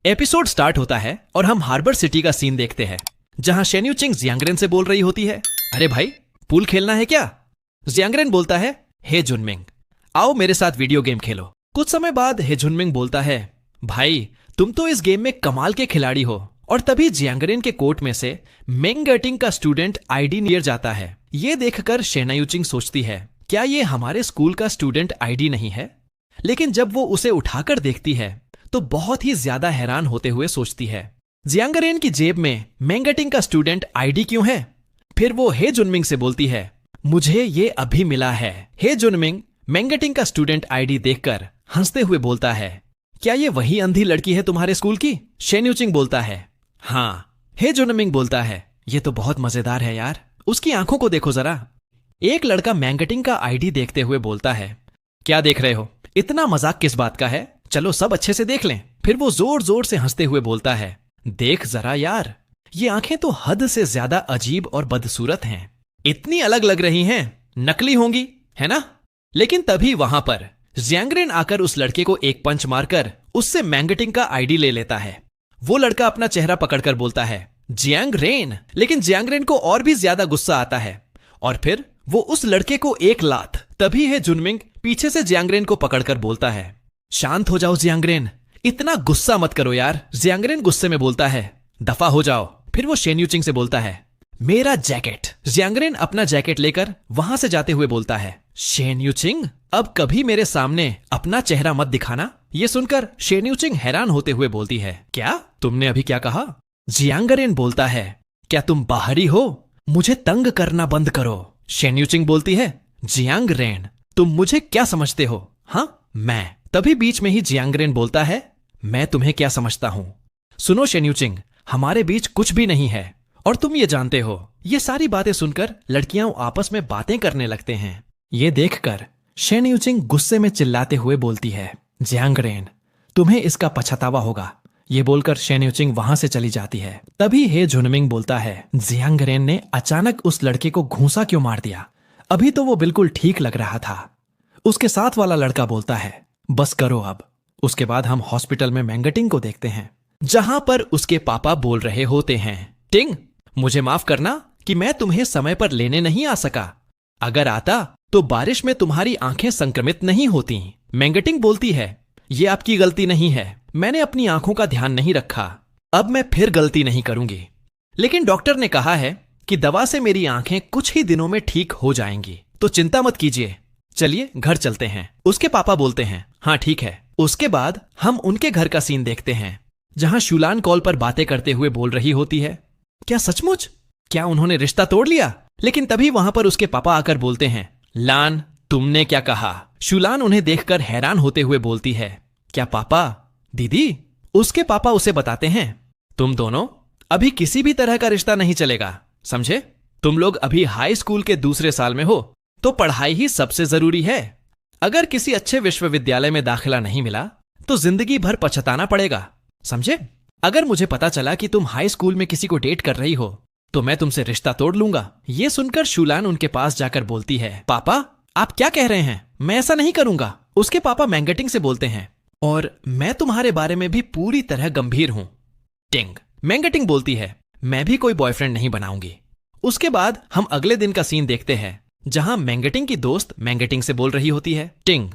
Episode start होता है और हम हार्बर सिटी का सीन देखते हैं जहां शेन्यूचिंग जियांगरेन से बोल रही होती है, अरे भाई पूल खेलना है क्या? जियांगरेन बोलता है, हे जुनमिंग आओ मेरे साथ वीडियो गेम खेलो। कुछ समय बाद हे जुनमिंग बोलता है, भाई तुम तो इस गेम में कमाल के खिलाड़ी हो। और तभी जियांगरेन के कोर्ट में से मेंगटिंग का स्टूडेंट आईडी नियर जाता है। ये देखकर शेन्यूचिंग सोचती है, क्या ये हमारे स्कूल का स्टूडेंट आईडी नहीं है? लेकिन जब वो उसे उठाकर देखती है तो बहुत ही ज्यादा हैरान होते हुए सोचती है, जियांगरेन की जेब में मेंगटिंग का स्टूडेंट आईडी क्यों है? फिर वो हे जुनमिंग से बोलती है, मुझे ये अभी मिला है। हे जुनमिंग मेंगटिंग का स्टूडेंट आईडी देखकर हंसते हुए बोलता है, क्या ये वही अंधी लड़की है तुम्हारे स्कूल की? शेन्यूचिंग बोलता है, हाँ। हे जुनमिंग बोलता है, ये तो बहुत मजेदार है यार, उसकी आंखों को देखो जरा। एक लड़का मेंगटिंग का आईडी देखते हुए बोलता है, क्या देख रहे हो? इतना मजाक किस बात का है? चलो सब अच्छे से देख लें। फिर वो जोर जोर से हंसते हुए बोलता है, देख जरा यार, ये आंखें तो हद से ज्यादा अजीब और बदसूरत हैं। इतनी अलग लग रही हैं, नकली होंगी, है ना? लेकिन तभी वहां पर जियांगरेन आकर उस लड़के को एक पंच मारकर उससे मेंगटिंग का आईडी ले लेता है। वो लड़का अपना चेहरा पकड़कर बोलता है, जियांगरेन। लेकिन जियांगरेन को और भी ज्यादा गुस्सा आता है और फिर वो उस लड़के को एक लात। तभी है जुनमिंग पीछे से जियांगरेन को पकड़कर बोलता है, शांत हो जाओ जियांगरेन, इतना गुस्सा मत करो यार। जियांगरेन गुस्से में बोलता है, दफा हो जाओ। फिर वो शेन्यूचिंग से बोलता है, मेरा जैकेट। जियांगरेन अपना जैकेट लेकर वहां से जाते हुए बोलता है, शेन्यूचिंग अब कभी मेरे सामने अपना चेहरा मत दिखाना। ये सुनकर शेन्यूचिंग हैरान होते हुए बोलती है, क्या तुमने अभी क्या कहा? जियांगरेन बोलता है, क्या तुम बाहरी हो? मुझे तंग करना बंद करो। शेन्यूचिंग बोलती है, जियांगरेन तुम मुझे क्या समझते हो? हाँ मैं। तभी बीच में ही जियांगरेन बोलता है, मैं तुम्हें क्या समझता हूं? सुनो शेन्यूचिंग, हमारे बीच कुछ भी नहीं है और तुम ये जानते हो। ये सारी बातें सुनकर लड़कियां आपस में बातें करने लगते हैं। ये देखकर शेन्यूचिंग गुस्से में चिल्लाते हुए बोलती है, जियांगरेन तुम्हें इसका पछतावा होगा। ये बोलकर शेन्यूचिंग वहां से चली जाती है। तभी हे जुनमिंग बोलता है, जियांगरेन ने अचानक उस लड़के को घूंसा क्यों मार दिया? अभी तो वो बिल्कुल ठीक लग रहा था। उसके साथ वाला लड़का बोलता है, बस करो अब। उसके बाद हम हॉस्पिटल में मेंगटिंग को देखते हैं जहां पर उसके पापा बोल रहे होते हैं, टिंग मुझे माफ करना कि मैं तुम्हें समय पर लेने नहीं आ सका। अगर आता तो बारिश में तुम्हारी आंखें संक्रमित नहीं होती। मेंगटिंग बोलती है, ये आपकी गलती नहीं है, मैंने अपनी आंखों का ध्यान नहीं रखा। अब मैं फिर गलती नहीं करूंगी। लेकिन डॉक्टर ने कहा है कि दवा से मेरी आंखें कुछ ही दिनों में ठीक हो जाएंगी, तो चिंता मत कीजिए, चलिए घर चलते हैं। उसके पापा बोलते हैं, हाँ ठीक है। उसके बाद हम उनके घर का सीन देखते हैं जहां शूलान कॉल पर बातें करते हुए बोल रही होती है, क्या सचमुच? क्या उन्होंने रिश्ता तोड़ लिया? लेकिन तभी वहां पर उसके पापा आकर बोलते हैं, लान तुमने क्या कहा? शूलान उन्हें देखकर हैरान होते हुए बोलती है, क्या पापा? दीदी? उसके पापा उसे बताते हैं, तुम दोनों अभी किसी भी तरह का रिश्ता नहीं चलेगा, समझे? तुम लोग अभी हाई स्कूल के दूसरे साल में हो, तो पढ़ाई ही सबसे जरूरी है। अगर किसी अच्छे विश्वविद्यालय में दाखिला नहीं मिला तो जिंदगी भर पछताना पड़ेगा, समझे? अगर मुझे पता चला कि तुम हाई स्कूल में किसी को डेट कर रही हो तो मैं तुमसे रिश्ता तोड़ लूंगा। ये सुनकर शूलान उनके पास जाकर बोलती है, पापा आप क्या कह रहे हैं? मैं ऐसा नहीं करूंगा। उसके पापा मेंगटिंग से बोलते हैं, और मैं तुम्हारे बारे में भी पूरी तरह गंभीर हूं। टिंग। मेंगटिंग बोलती है, मैं भी कोई बॉयफ्रेंड नहीं बनाऊंगी। उसके बाद हम अगले दिन का सीन देखते हैं जहां मेंगटिंग की दोस्त मेंगटिंग से बोल रही होती है, टिंग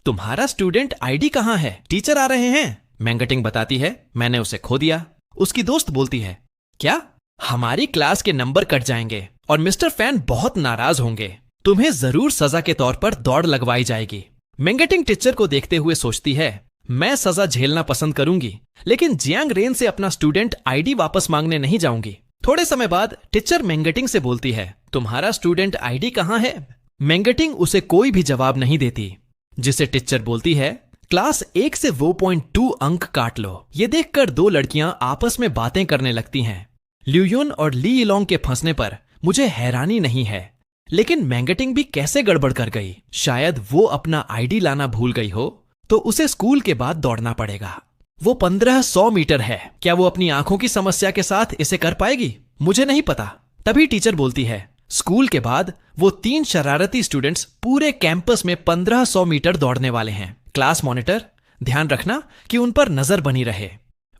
तुम्हारा स्टूडेंट आईडी कहां है? टीचर आ रहे हैं। मेंगटिंग बताती है, मैंने उसे खो दिया। उसकी दोस्त बोलती है, क्या? हमारी क्लास के नंबर कट जाएंगे और मिस्टर फैन बहुत नाराज होंगे। तुम्हें जरूर सजा के तौर पर दौड़ लगवाई जाएगी। मेंगटिंग टीचर को देखते हुए सोचती है, मैं सजा झेलना पसंद करूंगी, लेकिन जियांगरेन से अपना स्टूडेंट आईडी वापस मांगने नहीं जाऊंगी। थोड़े समय बाद टीचर मेंगटिंग से बोलती है, तुम्हारा स्टूडेंट आईडी कहां है? मेंगटिंग उसे कोई भी जवाब नहीं देती, जिसे टीचर बोलती है, क्लास 1 से वो 0.2 अंक काट लो। ये देखकर दो लड़कियां आपस में बातें करने लगती हैं। ल्यूयुन और ली इलोंग के फंसने पर मुझे हैरानी नहीं है, लेकिन मेंगटिंग भी कैसे गड़बड़ कर गई? शायद वो अपना आईडी लाना भूल गई हो तो उसे स्कूल के बाद दौड़ना पड़ेगा। वो 1500 मीटर है। क्या वो अपनी आंखों की समस्या के साथ इसे कर पाएगी? मुझे नहीं पता। तभी टीचर बोलती है, स्कूल के बाद वो 3 शरारती स्टूडेंट्स पूरे कैंपस में 1500 मीटर दौड़ने वाले हैं। क्लास मॉनिटर ध्यान रखना कि उन पर नजर बनी रहे।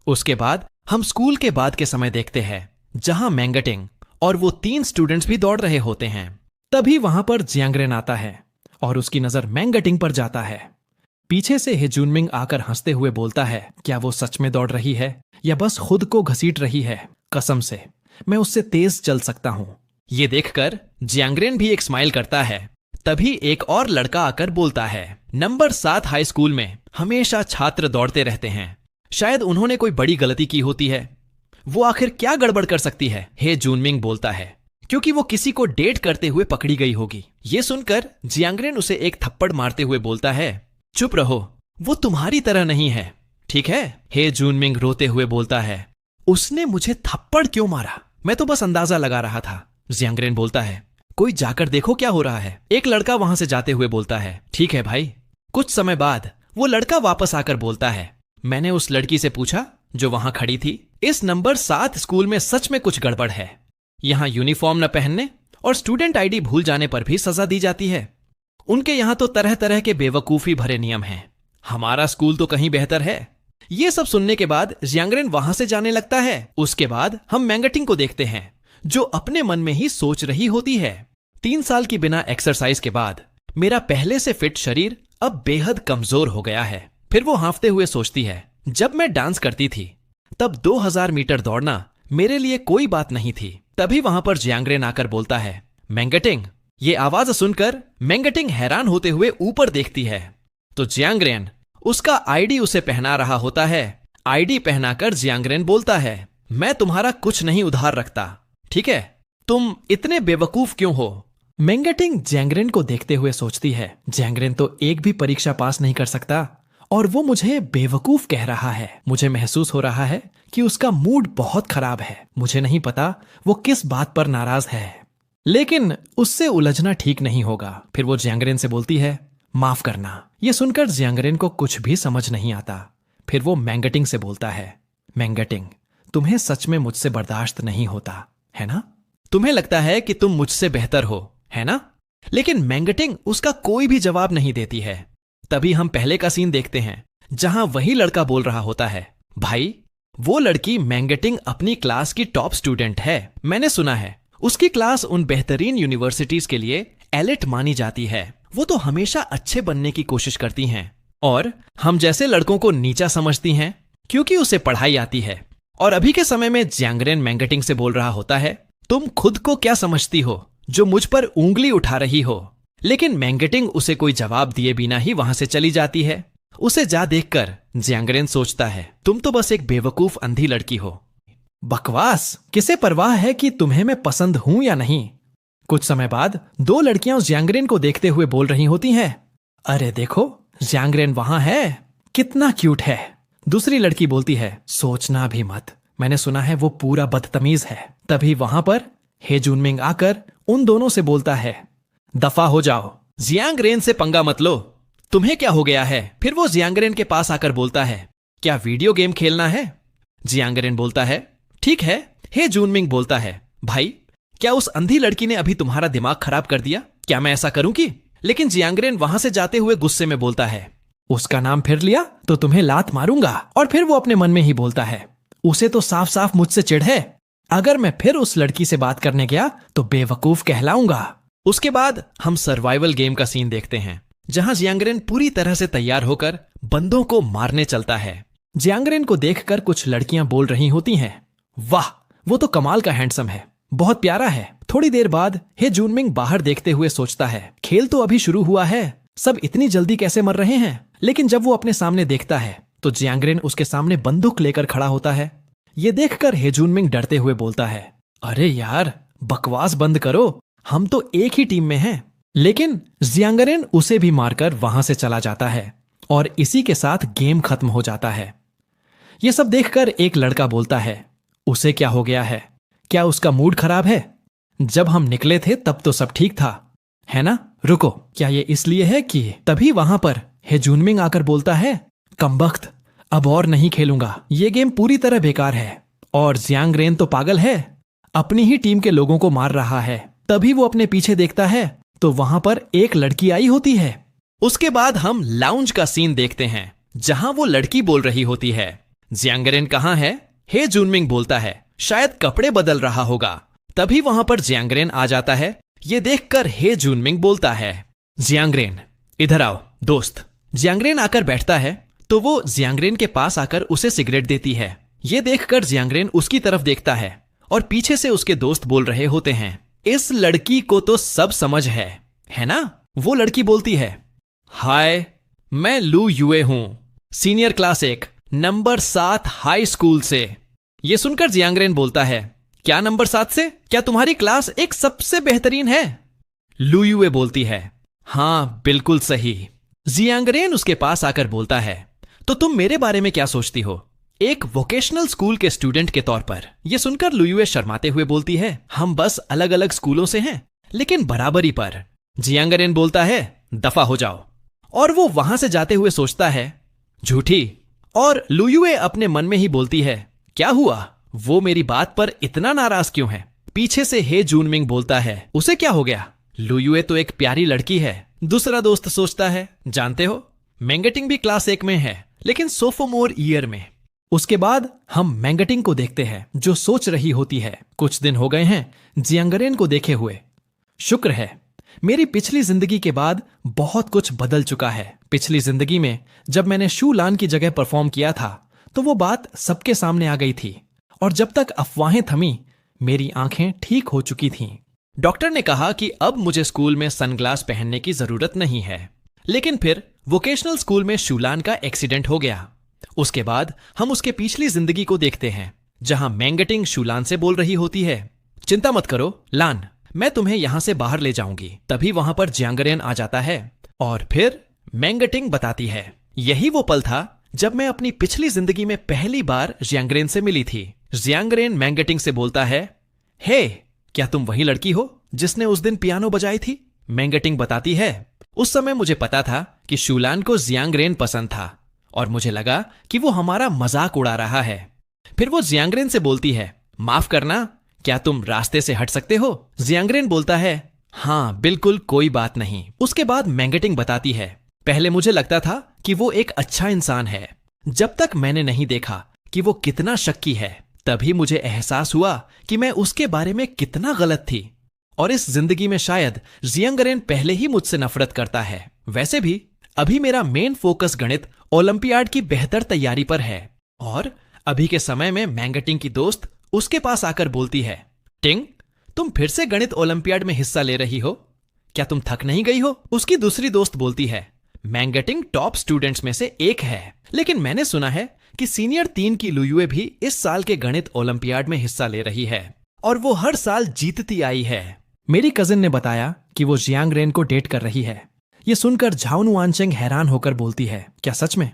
उसके बाद हम स्कूल के बाद के समय देखते हैं, जहां मैंगटिंग और वो 3 स्टूडेंट्स भी दौड़ रहे होते हैं। तभी वहां पर जियांगरेन आता है और उसकी नजर मैंगटिंग पर जाता है। पीछे से हे जुनमिंग आकर हंसते हुए बोलता है, क्या वो सच में दौड़ रही है या बस खुद को घसीट रही है? कसम से मैं उससे तेज चल सकता हूं। ये देखकर जियांगरेन भी एक स्माइल करता है। तभी एक और लड़का आकर बोलता है, नंबर 7 हाई स्कूल में हमेशा छात्र दौड़ते रहते हैं। शायद उन्होंने कोई बड़ी गलती की होती है। वो आखिर क्या गड़बड़ कर सकती है? हे जुनमिंग बोलता है, क्योंकि वो किसी को डेट करते हुए पकड़ी गई होगी। ये सुनकर जियांगरेन उसे एक थप्पड़ मारते हुए बोलता है, चुप रहो, वो तुम्हारी तरह नहीं है, ठीक है? हे जुनमिंग रोते हुए बोलता है, उसने मुझे थप्पड़ क्यों मारा? मैं तो बस अंदाजा लगा रहा था। जियांगरेन बोलता है, कोई जाकर देखो क्या हो रहा है। एक लड़का वहां से जाते हुए बोलता है, ठीक है भाई। कुछ समय बाद वो लड़का वापस आकर बोलता है, मैंने उस लड़की से पूछा जो वहां खड़ी थी, इस नंबर 7 स्कूल में सच में कुछ गड़बड़ है। यहां यूनिफॉर्म न पहनने और स्टूडेंट आईडी भूल जाने पर भी सजा दी जाती है। उनके यहां तो तरह तरह के बेवकूफी भरे नियम हैं। हमारा स्कूल तो कहीं बेहतर है। ये सब सुनने के बाद जियांगरेन वहां से जाने लगता है। उसके बाद हम मैंगटिंग को देखते हैं, जो अपने मन में ही सोच रही होती है, 3 साल की बिना एक्सरसाइज के बाद मेरा पहले से फिट शरीर अब बेहद कमजोर हो गया है। फिर वो हांफते हुए सोचती है, जब मैं डांस करती थी तब 2000 मीटर दौड़ना मेरे लिए कोई बात नहीं थी। तभी वहां पर जियांगरेन आकर बोलता है, मैंगटिंग। ये आवाज सुनकर मैंगटिंग हैरान होते हुए ऊपर देखती है तो जियांगरेन उसका आईडी उसे पहना रहा होता है। आईडी पहनाकर जियांगरेन बोलता है, मैं तुम्हारा कुछ नहीं उधार रखता, ठीक है? तुम इतने बेवकूफ क्यों हो? मैंगटिंग जियांगरेन को देखते हुए सोचती है, जियांगरेन तो एक भी परीक्षा पास नहीं कर सकता और वो मुझे बेवकूफ कह रहा है। मुझे महसूस हो रहा है कि उसका मूड बहुत खराब है। मुझे नहीं पता वो किस बात पर नाराज है, लेकिन उससे उलझना ठीक नहीं होगा। फिर वो जियांगरेन से बोलती है, माफ करना। ये सुनकर जियांगरेन को कुछ भी समझ नहीं आता। फिर वो मैंगटिंग से बोलता है, मैंगटिंग, तुम्हें सच में मुझसे बर्दाश्त नहीं होता, है ना? तुम्हें लगता है कि तुम मुझसे बेहतर हो, है ना? लेकिन मैंगटिंग उसका कोई भी जवाब नहीं देती है। तभी हम पहले का सीन देखते हैं, जहां वही लड़का बोल रहा होता है, भाई वो लड़की मैंगटिंग अपनी क्लास की टॉप स्टूडेंट है। मैंने सुना है उसकी क्लास उन बेहतरीन यूनिवर्सिटीज के लिए एलिट मानी जाती है। वो तो हमेशा अच्छे बनने की कोशिश करती हैं और हम जैसे लड़कों को नीचा समझती हैं क्योंकि उसे पढ़ाई आती है। और अभी के समय में जियांगरेन मैंगटिंग से बोल रहा होता है, तुम खुद को क्या समझती हो जो मुझ पर उंगली उठा रही हो? लेकिन मैंगटिंग उसे कोई जवाब दिए बिना ही वहां से चली जाती है। उसे जा देखकर जियांगरेन सोचता है, तुम तो बस एक बेवकूफ अंधी लड़की हो। बकवास, किसे परवाह है कि तुम्हें मैं पसंद हूं या नहीं? कुछ समय बाद 2 लड़कियां जियांगरेन को देखते हुए बोल रही होती हैं, अरे देखो जियांगरेन वहां है, कितना क्यूट है। दूसरी लड़की बोलती है, सोचना भी मत, मैंने सुना है वो पूरा बदतमीज है। तभी वहां पर हे जुनमिंग आकर उन दोनों से बोलता है, दफा हो जाओ, जियांगरेन से पंगा मत लो, तुम्हें क्या हो गया है? फिर वो जियांगरेन के पास आकर बोलता है, क्या वीडियो गेम खेलना है? जियांगरेन बोलता है, ठीक है। हे जुनमिंग बोलता है, भाई क्या उस अंधी लड़की ने अभी तुम्हारा दिमाग खराब कर दिया? क्या मैं ऐसा करूं कि? लेकिन जियांगरेन वहां से जाते हुए गुस्से में बोलता है, उसका नाम फिर लिया तो तुम्हें लात मारूंगा। और फिर वो अपने मन में ही बोलता है, उसे तो साफ साफ मुझसे चिढ़ है, अगर मैं फिर उस लड़की से बात करने गया तो बेवकूफ कहलाऊंगा। उसके बाद हम सर्वाइवल गेम का सीन देखते हैं, जहां जियांगरेन पूरी तरह से तैयार होकर बंदों को मारने चलता है। जियांगरेन को देखकर कुछ लड़कियां बोल रही होती हैं, वाह वो तो कमाल का हैंडसम है, बहुत प्यारा है। थोड़ी देर बाद हे जुनमिंग बाहर देखते हुए सोचता है, खेल तो अभी शुरू हुआ है, सब इतनी जल्दी कैसे मर रहे हैं? लेकिन जब वो अपने सामने देखता है तो जियांगरेन उसके सामने बंदूक लेकर खड़ा होता है। ये देखकर हे जुनमिंग डरते हुए बोलता है, अरे यार बकवास बंद करो, हम तो एक ही टीम में हैं। लेकिन जियांगरेन उसे भी मारकर वहां से चला जाता है और इसी के साथ गेम खत्म हो जाता है। यह सब देखकर एक लड़का बोलता है, उसे क्या हो गया है? क्या उसका मूड खराब है? जब हम निकले थे तब तो सब ठीक था, है ना? रुको, क्या ये इसलिए है कि? तभी वहां पर हे जुनमिंग आकर बोलता है, कमबख्त, अब और नहीं खेलूंगा, ये गेम पूरी तरह बेकार है और जियांगरेन तो पागल है, अपनी ही टीम के लोगों को मार रहा है। तभी वो अपने पीछे देखता है तो वहां पर एक लड़की आई होती है। उसके बाद हम लाउंज का सीन देखते हैं, जहां वो लड़की बोल रही होती है, जियांगरेन कहाँ है? हे जुनमिंग बोलता है, शायद कपड़े बदल रहा होगा। तभी वहां पर जियांगरेन आ जाता है। ये देखकर हे जुनमिंग बोलता है, जियांगरेन इधर आओ दोस्त। जियांगरेन आकर बैठता है तो वो जियांगरेन के पास आकर उसे सिगरेट देती है। ये देखकर जियांगरेन उसकी तरफ देखता है और पीछे से उसके दोस्त बोल रहे होते हैं, इस लड़की को तो सब समझ है ना? वो लड़की बोलती है, हाय मैं लू युए हूं, senior class 1 number 7 high school से। ये सुनकर जियांगरेन बोलता है, क्या नंबर 7 से? क्या तुम्हारी क्लास एक सबसे बेहतरीन है? लू युए बोलती है, हां बिल्कुल सही। जियांगरेन उसके पास आकर बोलता है, तो तुम मेरे बारे में क्या सोचती हो एक वोकेशनल स्कूल के स्टूडेंट के तौर पर? यह सुनकर लू युए शर्माते हुए बोलती है, हम बस अलग अलग स्कूलों से हैं लेकिन बराबरी पर। जियांगरेन बोलता है, दफा हो जाओ। और वो वहां से जाते हुए सोचता है, झूठी। और लू युए अपने मन में ही बोलती है, क्या हुआ, वो मेरी बात पर इतना नाराज क्यों है? पीछे से हे जुनमिंग बोलता है, उसे क्या हो गया? लू युए तो एक प्यारी लड़की है। दूसरा दोस्त सोचता है, जानते हो मैंगटिंग भी क्लास 1 में है लेकिन सोफोमोर ईयर में। उसके बाद हम मैंगटिंग को देखते हैं जो सोच रही होती है, कुछ दिन हो गए हैं जियांगरेन को देखे हुए। शुक्र है मेरी पिछली जिंदगी के बाद बहुत कुछ बदल चुका है। पिछली जिंदगी में जब मैंने शू लान की जगह परफॉर्म किया था तो वो बात सबके सामने आ गई थी और जब तक अफवाहें थमी मेरी आंखें ठीक हो चुकी थीं। डॉक्टर ने कहा कि अब मुझे स्कूल में सनग्लास पहनने की जरूरत नहीं है। लेकिन फिर वोकेशनल स्कूल में शूलान का एक्सीडेंट हो गया। उसके बाद हम उसके पिछली जिंदगी को देखते हैं जहां मैंगटिंग शूलान से बोल रही होती है, चिंता मत करो लान, मैं तुम्हें यहां से बाहर ले जाऊंगी। तभी वहां पर जियांगरेन आ जाता है और फिर मैंगटिंग बताती है, यही वो पल था जब मैं अपनी पिछली जिंदगी में पहली बार जियांगरेन से मिली थी। जियांगरेन मैंगटिंग से बोलता है, हे क्या तुम वही लड़की हो जिसने उस दिन पियानो बजाई थी? मैंगटिंग बताती है, उस समय मुझे पता था कि शूलान को जियांगरेन पसंद था और मुझे लगा कि वो हमारा मजाक उड़ा रहा है। फिर वो जियांगरेन से बोलती है, माफ करना, क्या तुम रास्ते से हट सकते हो? जियांगरेन बोलता है, हाँ बिल्कुल कोई बात नहीं। उसके बाद मैंगटिंग बताती है, पहले मुझे लगता था कि वो एक अच्छा इंसान है जब तक मैंने नहीं देखा कि वो कितना शक्की है। तभी मुझे एहसास हुआ कि मैं उसके बारे में कितना गलत थी और इस जिंदगी में शायद जियांगरेन पहले ही मुझसे नफरत करता है। वैसे भी अभी मेरा मेन फोकस गणित ओलंपियाड की बेहतर तैयारी पर है। और अभी के समय में मैंगटिंग की दोस्त उसके पास आकर बोलती है, टिंग तुम फिर से गणित ओलंपियाड में हिस्सा ले रही हो, क्या तुम थक नहीं गई हो? उसकी दूसरी दोस्त बोलती है, मैंगटिंग टॉप स्टूडेंट्स में से एक है लेकिन मैंने सुना है कि सीनियर 3 की लू युए भी इस साल के गणित ओलंपियाड में हिस्सा ले रही है और वो हर साल जीतती आई है। मेरी कजिन ने बताया कि वो जियांगरेन को डेट कर रही है। ये सुनकर झाओन वानचेंग हैरान होकर बोलती है, क्या सच में?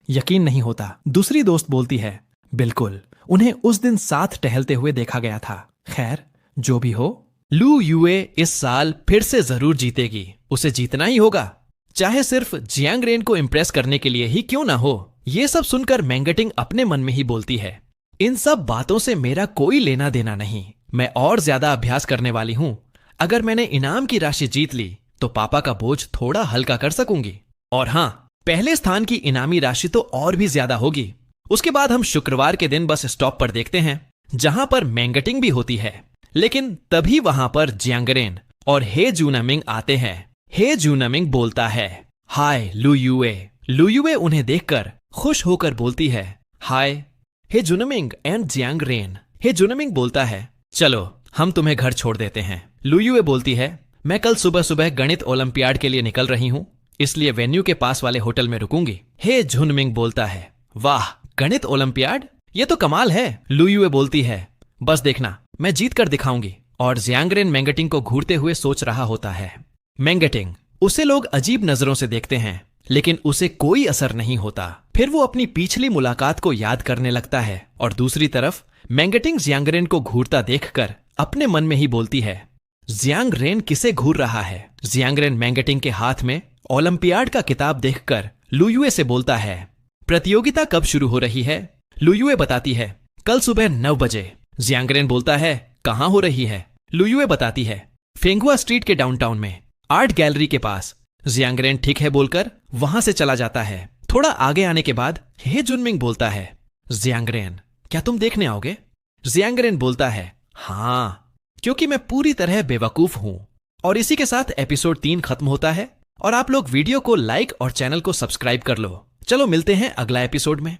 यकीन नहीं होता। दूसरी दोस्त बोलती है, बिल्कुल, उन्हें उस दिन साथ टहलते हुए देखा गया था। खैर जो भी हो, लू युए इस साल फिर से जरूर जीतेगी। उसे जीतना ही होगा, चाहे सिर्फ जियांगरेन को इंप्रेस करने के लिए ही क्यों ना हो। ये सब सुनकर मैंगटिंग अपने मन में ही बोलती है, इन सब बातों से मेरा कोई लेना देना नहीं, मैं और ज्यादा अभ्यास करने वाली हूं। अगर मैंने इनाम की राशि जीत ली तो पापा का बोझ थोड़ा हल्का कर सकूंगी। और हां, पहले स्थान की इनामी राशि तो और भी ज्यादा होगी। उसके बाद हम शुक्रवार के दिन बस स्टॉप पर देखते हैं जहां पर मैंगटिंग भी होती है। लेकिन तभी वहां पर जियांगरेन और हे जुनमिंग आते हैं। हे जुनमिंग बोलता है, हाय लू युए। लू युए उन्हें देखकर खुश होकर बोलती है, हाय हे जुनमिंग एंड जियांगरेन। हे जुनमिंग बोलता है, चलो हम तुम्हें घर छोड़ देते हैं। लू युए बोलती है, मैं कल सुबह सुबह गणित ओलंपियाड के लिए निकल रही हूं, इसलिए वेन्यू के पास वाले होटल में रुकूंगी। हे जुनमिंग बोलता है, वाह गणित ओलंपियाड, ये तो कमाल है। लू युए बोलती है, बस देखना मैं जीत कर दिखाऊंगी। और जियांगरेन मैंगटिंग को घूरते हुए सोच रहा होता है। मैंगटिंग, उसे लोग अजीब नजरों से देखते हैं लेकिन उसे कोई असर नहीं होता। फिर वो अपनी पिछली मुलाकात को याद करने लगता है और दूसरी तरफ मैंगटिंग जियांगरेन को घूरता देखकर अपने मन में ही बोलती है, जियांगरेन किसे घूर रहा है? जियांगरेन मैंगटिंग के हाथ में ओलंपियाड का किताब देखकर लू युए से बोलता है, प्रतियोगिता कब शुरू हो रही है? लू युए बताती है, कल सुबह 9 बजे। जियांगरेन बोलता है, कहां हो रही है? लू युए बताती है, फेंगुआ स्ट्रीट के डाउनटाउन में आर्ट गैलरी के पास। जियांगरेन ठीक है बोलकर वहां से चला जाता है। थोड़ा आगे आने के बाद हे जुनमिंग बोलता है, जियांगरेन, क्या तुम देखने आओगे? जियांगरेन बोलता है, हाँ, क्योंकि मैं पूरी तरह बेवकूफ हूं। और इसी के साथ एपिसोड 3 खत्म होता है और आप लोग वीडियो को लाइक और चैनल को सब्सक्राइब कर लो। चलो मिलते हैं अगला एपिसोड में।